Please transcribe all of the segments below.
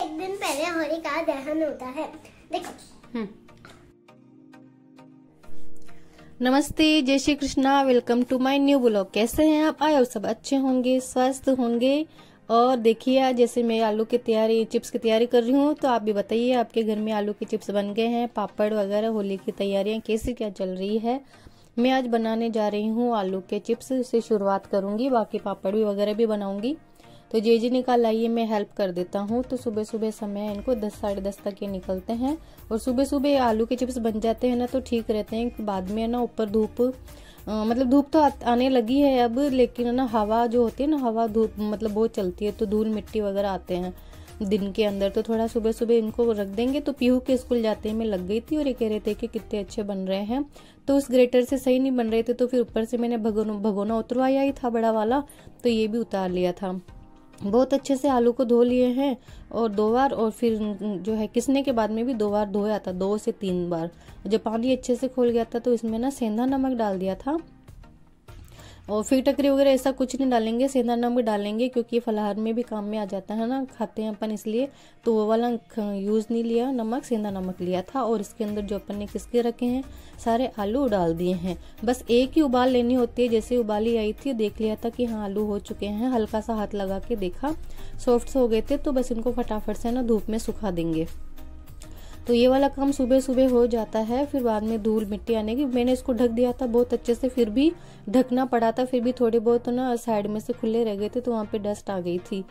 एक दिन पहले होलिका दहन होता है। देखो। नमस्ते, जय Shri Krishna. Welcome to my new blog. कैसे हैं आप? आए सब अच्छे होंगे, स्वस्थ होंगे। और देखिए, जैसे मैं आलू की चिप्स की तैयारी कर रही हूँ, तो आप भी बताइए आपके घर में आलू के चिप्स बन गए हैं, पापड़ वगैरह, होली की तैयारियां कैसी क्या चल रही है। मैं आज बनाने जा रही हूँ आलू के चिप्स से शुरुआत करूंगी, बाकी पापड़ भी वगैरह भी बनाऊंगी। तो जी निकाल आइए, मैं हेल्प कर देता हूँ। तो सुबह सुबह समय इनको 10 साढ़े 10 तक ये निकलते हैं। और सुबह सुबह आलू के चिप्स बन जाते हैं ना, तो ठीक रहते हैं। बाद में ना ऊपर धूप मतलब धूप तो आने लगी है अब, लेकिन ना हवा जो होती है ना, हवा धूप मतलब बहुत चलती है, तो धूल मिट्टी वगैरह आते हैं दिन के अंदर। तो थोड़ा सुबह सुबह इनको रख देंगे। तो पीहू के स्कूल जाते हैं मैं लग गई थी, और ये कह रहे थे कि कितने अच्छे बन रहे हैं। तो उस ग्रेटर से सही नहीं बन रहे थे, तो फिर ऊपर से मैंने भगोना उतरवाया ही था बड़ा वाला, तो ये भी उतार लिया था। बहुत अच्छे से आलू को धो लिए हैं, और 2 बार, और फिर जो है किसने के बाद में भी 2 बार धोया था, 2 से 3 बार। जब पानी अच्छे से खोल गया था, तो इसमें ना सेंधा नमक डाल दिया था। और फिर टकरी वगैरह ऐसा कुछ नहीं डालेंगे, सेंधा नमक डालेंगे, क्योंकि ये फलाहार में भी काम में आ जाता है ना, खाते हैं अपन, इसलिए। तो वो वाला यूज नहीं लिया नमक, सेंधा नमक लिया था। और इसके अंदर जो अपन ने किसके रखे हैं, सारे आलू डाल दिए हैं। बस एक ही उबाल लेनी होती है। जैसे उबाली आई थी, देख लिया था कि हाँ आलू हो चुके हैं, हल्का सा हाथ लगा के देखा, सॉफ्ट हो गए थे। तो बस इनको फटाफट से ना धूप में सुखा देंगे। तो ये वाला काम सुबह सुबह हो जाता है। फिर बाद में धूल मिट्टी आने की, मैंने इसको ढक दिया था बहुत अच्छे से, फिर भी ढकना पड़ा था, फिर भी थोड़े बहुत ना साइड में से खुले रह गए थे, तो वहां पे डस्ट आ गई थी।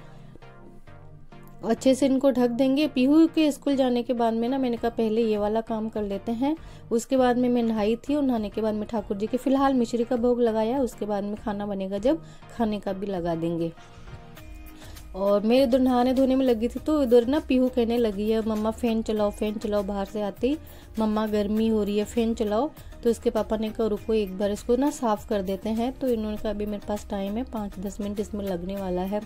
अच्छे से इनको ढक देंगे। पीहू के स्कूल जाने के बाद में ना, मैंने कहा पहले ये वाला काम कर लेते हैं। उसके बाद में मैं नहाई थी, और नहाने के बाद में ठाकुर जी के फिलहाल मिश्री का भोग लगाया। उसके बाद में खाना बनेगा जब, खाने का भी लगा देंगे। और मैं इधर नहाने धोने में लगी थी, तो इधर ना पीहू कहने लगी है, मम्मा फैन चलाओ, बाहर से आती, मम्मा गर्मी हो रही है, फैन चलाओ। तो इसके पापा ने कहा रुको एक बार इसको ना साफ कर देते हैं। तो इन्होंने कहा अभी मेरे पास टाइम है, 5-10 मिनट इसमें लगने वाला है,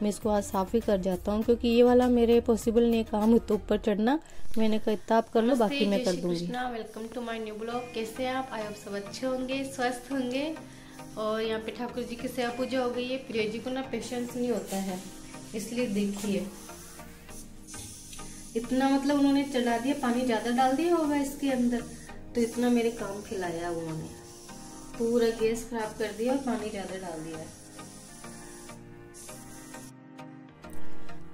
मैं इसको आज साफ ही कर जाता हूँ, क्योंकि ये वाला मेरे पॉसिबल नहीं काम तो ऊपर चढ़ना। मैंने कहा इतना आप कर लो, बाकी मैं कर दूंगी। Welcome to my new blog. कैसे हैं आप? आई होप सब अच्छे होंगे, स्वस्थ होंगे। और यहाँ पे ठाकुर जी की सेवा पूजा हो गई है। प्रिया जी को ना पेशेंस नहीं होता है, इसलिए देखिए इतना मतलब उन्होंने चढ़ा दिया, पानी ज्यादा डाल दिया होगा इसके अंदर, तो इतना मेरे काम खिलाया उन्होंने, पूरा गैस खराब कर दिया और पानी ज्यादा डाल दिया है।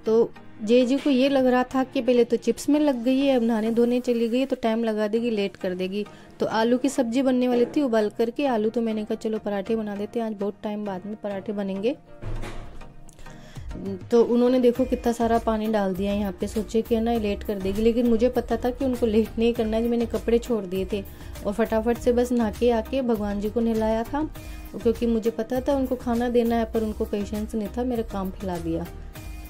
तो जी को ये लग रहा था कि पहले तो चिप्स में लग गई है, अब नहाने धोने चली गई तो टाइम लगा देगी, लेट कर देगी। तो आलू की सब्जी बनने वाली थी उबाल करके आलू, तो मैंने कहा चलो पराठे बना देते हैं, आज बहुत टाइम बाद में पराठे बनेंगे। तो उन्होंने देखो कितना सारा पानी डाल दिया यहाँ पे, सोचे कि ना लेट कर देगी, लेकिन मुझे पता था कि उनको लेट नहीं करना है। मैंने कपड़े छोड़ दिए थे और फटाफट से बस नहा के आके भगवान जी को नहलाया था, क्योंकि मुझे पता था उनको खाना देना है, पर उनको पेशेंस नहीं था, मेरा काम खिला दिया।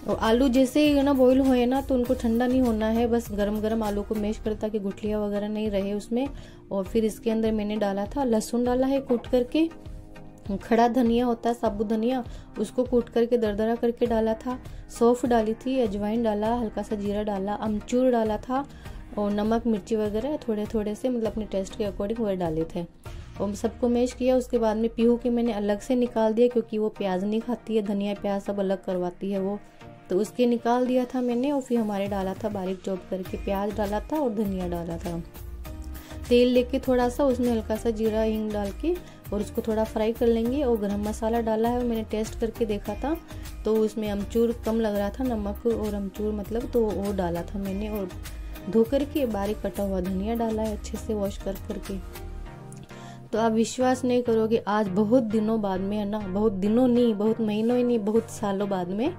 और आलू जैसे ही ना बॉईल हुए ना, तो उनको ठंडा नहीं होना है, बस गरम गरम आलू को मैश कर, ताकि गुठलियाँ वगैरह नहीं रहे उसमें। और फिर इसके अंदर मैंने डाला था लहसुन, डाला है कूट करके, खड़ा धनिया होता है साबुत धनिया, उसको कूट करके दरदरा करके डाला था, सौंफ डाली थी, अजवाइन डाला, हल्का सा जीरा डाला, अमचूर डाला था, और नमक मिर्ची वगैरह थोड़े थोड़े से मतलब अपने टेस्ट के अकॉर्डिंग वह डाले थे। और सबको मैश किया। उसके बाद में पीहू के मैंने अलग से निकाल दिया, क्योंकि वो प्याज नहीं खाती है, धनिया प्याज सब अलग करवाती है वो, तो उसके निकाल दिया था मैंने। और फिर हमारे डाला था बारीक चॉप करके, प्याज डाला था और धनिया डाला था। तेल लेके थोड़ा सा उसमें हल्का सा जीरा हींग डाल के, और उसको थोड़ा फ्राई कर लेंगे। और गरम मसाला डाला है, मैंने टेस्ट करके देखा था, तो उसमें अमचूर कम लग रहा था, नमक और अमचूर मतलब, तो वो डाला था मैंने। और धो करके बारीक कटा हुआ धनिया डाला है, अच्छे से वॉश कर करके। तो आप विश्वास नहीं करोगे, आज बहुत दिनों बाद में है ना, बहुत दिनों नहीं, बहुत महीनों ही नहीं, बहुत सालों बाद में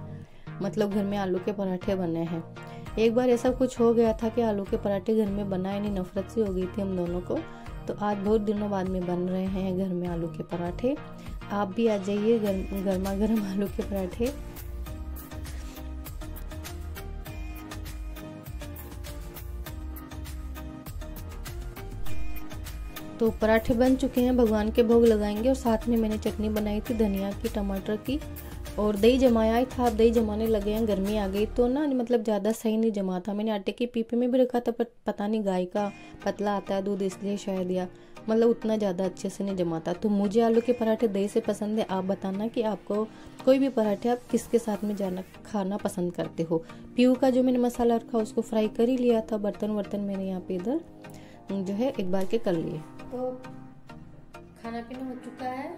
मतलब घर में आलू के पराठे बने हैं। एक बार ऐसा कुछ हो गया था कि आलू के पराठे घर में बनाए नहीं, नफरत सी हो गई थी हम दोनों को। तो आज बहुत दिनों बाद में बन रहे हैं घर में आलू के पराठे। आप भी आ जाइए, गर्मा गर्म आलू के पराठे। तो पराठे बन चुके हैं, भगवान के भोग लगाएंगे। और साथ में मैंने चटनी बनाई थी धनिया की, टमाटर की, और दही जमाया ही था। अब दही जमाने लगे हैं, गर्मी आ गई तो ना मतलब ज़्यादा सही नहीं जमा था। मैंने आटे की पीपे में भी रखा था, पर पता नहीं गाय का पतला आता है दूध, इसलिए शायद या मतलब उतना ज़्यादा अच्छे से नहीं जमा था। तो मुझे आलू के पराठे दही से पसंद है। आप बताना कि आपको कोई भी पराठे आप किसके साथ में जाना खाना पसंद करते हो। पीहू का जो मैंने मसाला रखा उसको फ्राई कर ही लिया था। बर्तन वर्तन मैंने यहाँ पे इधर जो है एक बार के कर लिए। तो खाना पीना हो चुका है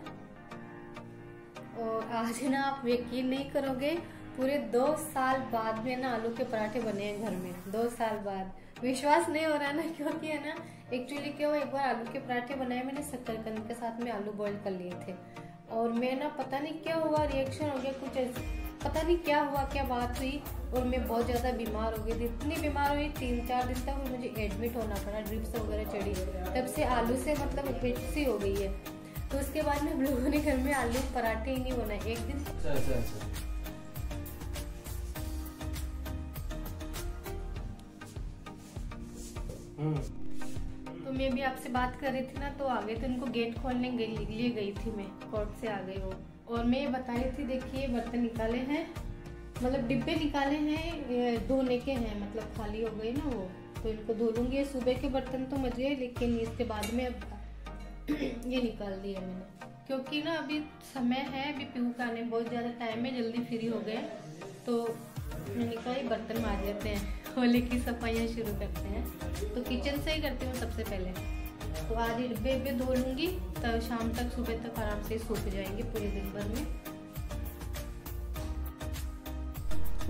और आज ना आप यकीन नहीं करोगे, पूरे 2 साल बाद में ना आलू के पराठे बने हैं घर में। 2 साल बाद विश्वास नहीं हो रहा ना, क्योंकि है ना एक्चुअली क्या हुआ, एक बार आलू के पराठे बनाए मैंने शक्करकंद के साथ में, आलू बॉईल कर लिए थे और मैं ना पता नहीं क्या हुआ, रिएक्शन हो गया कुछ ऐसे, पता नहीं क्या हुआ, क्या बात हुई और मैं बहुत ज़्यादा बीमार हो गई थी। इतनी बीमार हुई 3-4 दिन तक मुझे एडमिट होना पड़ा, ड्रिप्स वगैरह चढ़ी। तब से आलू से मतलब इफेक्ट सी हो गई है। तो उसके बाद में हम लोगों ने घर में आलू पराठे ही नहीं बनाए एक दिन। तो मैं भी आपसे बात कर रही थी ना, तो आ गए थे, उनको गेट खोलने लिए गई थी मैं, कोर्ट से आ गई वो। और मैं बता रही थी, देखिए बर्तन निकाले हैं, मतलब डिब्बे निकाले हैं, धोने के हैं, मतलब खाली हो गए ना वो, तो इनको धो लूंगी। सुबह के बर्तन तो मजे, लेकिन इसके बाद में अब ये निकाल दिया मैंने, क्योंकि ना अभी समय है, अभी पीहू का आने बहुत ज़्यादा टाइम है, जल्दी फ्री हो गए तो मैंने कहा ये बर्तन मार लेते हैं, होली की सफाइयाँ शुरू करते हैं। तो किचन से ही करती हूँ सबसे पहले। तो आज ये डिब्बे धो लूँगी, तब शाम तक सुबह तक आराम से सूख जाएंगे पूरे दिन भर में।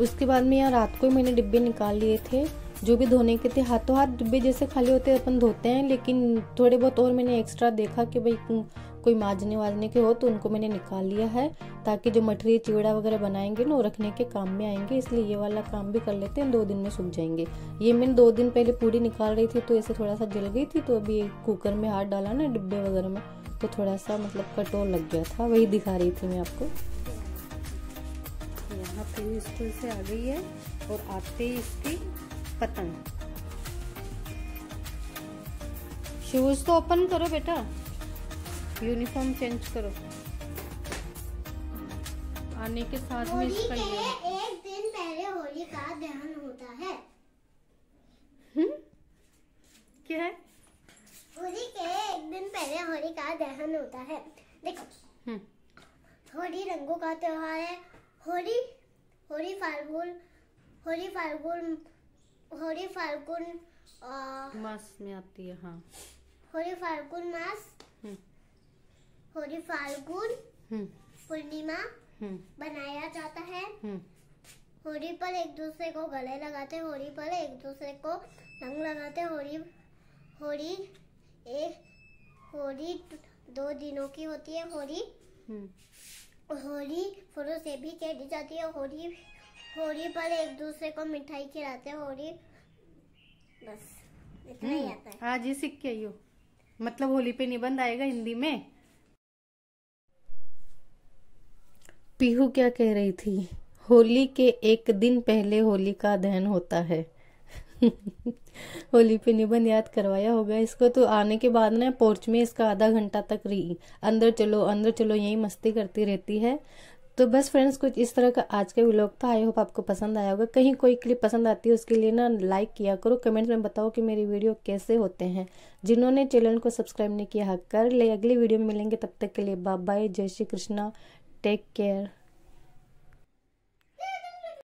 उसके बाद में यहाँ रात को ही मैंने डिब्बे निकाल लिए थे, जो भी धोने के थे। हाथों हाथ डिब्बे जैसे खाली होते हैं अपन धोते हैं, लेकिन थोड़े बहुत और मैंने एक्स्ट्रा देखा कि भाई कोई माजने वाजने के हो, तो उनको मैंने निकाल लिया है, ताकि जो मठरी चिवड़ा वगैरह बनाएंगे ना वो रखने के काम में आएंगे। इसलिए ये वाला काम भी कर लेते हैं, 2 दिन में सूख जाएंगे। ये मैंने 2 दिन पहले पूड़ी निकाल रही थी तो ऐसे थोड़ा सा जल गई थी, तो अभी कुकर में हाथ डाला ना डिब्बे वगैरह में, तो थोड़ा सा मतलब कटोर लग गया था, वही दिखा रही थी मैं आपको। यहाँ पे स्कूल से आ गई है और आते ही इसकी पतंग। शूज तो ओपन करो बेटा, यूनिफॉर्म चेंज करो। आने के साथ में इसका एक दिन पहले होली का दहन होता है। क्या है? होली के एक दिन पहले होली का दहन होता है। देखो, होली रंगों का त्योहार है। होली फाल्गुन मास में आती है। हाँ, होली फाल्गुन मास, होली फाल्गुन पूर्णिमा बनाया जाता है। होली पर एक दूसरे को गले लगाते, होली पर एक दूसरे को रंग लगाते। होली 2 दिनों की होती है। होली फूलों से भी खेली जाती है। होली पर एक दूसरे को मिठाई खिलाते हैं। होली बस इतना ही आता है। आज ये सीख के आई हो, मतलब होली पे निबंध आएगा हिंदी में। पीहू क्या कह रही थी? होली के एक दिन पहले होली का दहन होता है। होली पे निबंध याद करवाया होगा इसको। तो आने के बाद ना पोर्च में इसका आधा घंटा तक रही, अंदर चलो यही मस्ती करती रहती है। तो बस फ्रेंड्स, कुछ इस तरह का आज का व्लॉग था। आई होप आपको पसंद आया होगा। कहीं कोई क्लिप पसंद आती है उसके लिए ना लाइक किया करो, कमेंट्स में बताओ कि मेरी वीडियो कैसे होते हैं। जिन्होंने चैनल को सब्सक्राइब नहीं किया कर ले। अगली वीडियो में मिलेंगे, तब तक के लिए बाय बाय, जय श्री कृष्णा, टेक केयर।